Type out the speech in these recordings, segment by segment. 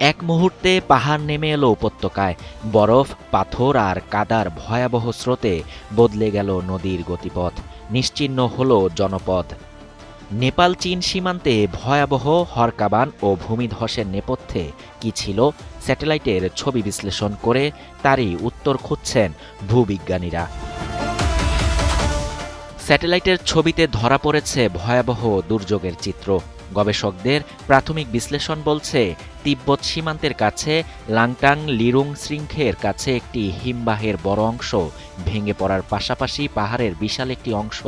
এক মুহূর্তে পাহাড় নেমে এলো উপত্যকায়। বরফ, পাথর আর কাদার ভয়াবহ স্রোতে বদলে গেল নদীর গতিপথ। নিশ্চিহ্ন হলো জনপদ। নেপাল চীন সীমান্তে ভয়াবহ হরকাবান ও ভূমিধসের নেপথ্যে কী ছিল, স্যাটেলাইটের ছবি বিশ্লেষণ করে তারই উত্তর খুঁজছেন ভূবিজ্ঞানীরা। স্যাটেলাইটের ছবিতে ধরা পড়েছে ভয়াবহ দুর্যোগের চিত্র। গবেষকদের প্রাথমিক বিশ্লেষণ বলছে, তিব্বত সীমান্তের কাছে লাংটাং লিরুং শৃঙ্খের কাছে একটি হিমবাহের বড় অংশ ভেঙে পড়ার পাশাপাশি পাহাড়ের বিশাল একটি অংশ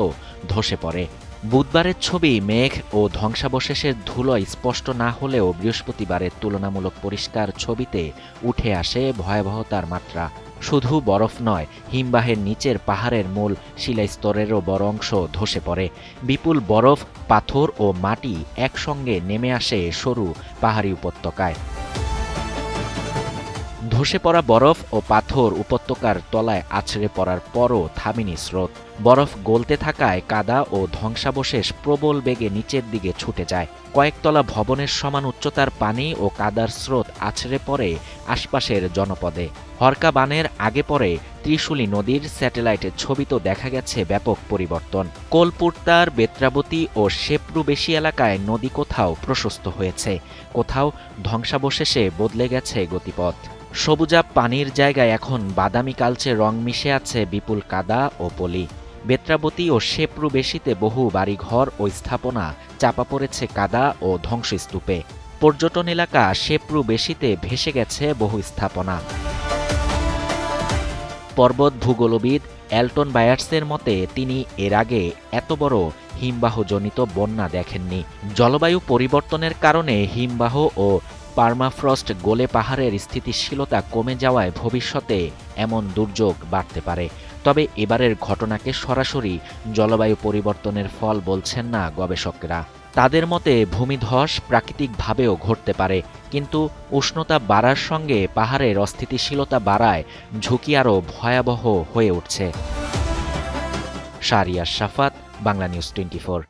ধসে পড়ে। বুধবারের ছবি মেঘ ও ধ্বংসাবশেষের ধুলোয় স্পষ্ট না হলেও বৃহস্পতিবারের তুলনামূলক পরিষ্কার ছবিতে উঠে আসে ভয়াবহতার মাত্রা। শুধু বরফ নয়, হিমবাহের নিচের পাহাড়ের মূল শিলাস্তরেরও বড় অংশ ধসে পড়ে। বিপুল বরফ, পাথর ও মাটি একসঙ্গে নেমে আসে সরু পাহাড়ি উপত্যকায়। ধসে পড়া বরফ ও পাথর উপত্যকার তলায় আছড়ে পড়ার পরও থামেনি স্রোত। বরফ গলতে থাকায় কাদা ও ধ্বংসাবশেষ প্রবল বেগে নিচের দিকে ছুটে যায়। কয়েকতলা ভবনের সমান উচ্চতার পানি ও কাদার স্রোত আছড়ে পড়ে আশপাশের জনপদে। হরকাবানের আগে পরে ত্রিশুলী নদীর স্যাটেলাইটের ছবিতেও দেখা গেছে ব্যাপক পরিবর্তন। কোলপুরতার, বেত্রাবতী ও সেপ্রুবেশি এলাকায় নদী কোথাও প্রশস্ত হয়েছে, কোথাও ধ্বংসাবশেষে বদলে গেছে গতিপথ। সবুজাব পানির জায়গায় এখন বাদামি কালচে রং মিশে আছে বিপুল কাদা ও পলি। বেত্রাবতী ও সেপ্রুবেশিতে বহু বাড়িঘর ও স্থাপনা চাপা পড়েছে কাদা ও ধ্বংসস্তূপে। পর্যটন এলাকা সেপ্রুবেশিতে ভেসে গেছে বহু স্থাপনা। পর্বত ভূগোলবিদ এলটন বায়ার্সের মতে, তিনি এর আগে এত বড় হিমবাহজনিত বন্যা দেখেননি। জলবায়ু পরিবর্তনের কারণে হিমবাহ ও পার্মাফ্রস্ট গলে পাহাড়ের স্থিতিশীলতা কমে যাওয়ায় ভবিষ্যতে এমন দুর্যোগ বাড়তে পারে। তবে এবারের ঘটনাকে সরাসরি জলবায়ু পরিবর্তনের ফল বলছেন না গবেষকরা। তাদের মতে ভূমিধস প্রাকৃতিকভাবেও ঘটতে পারে, কিন্তু উষ্ণতা বাড়ার সঙ্গে পাহাড়ের অস্থিতিশীলতা বাড়ায় ঝুঁকি আরও ভয়াবহ হয়ে উঠছে। শাহরিয়ার শাফাত, বাংলা নিউজ 24।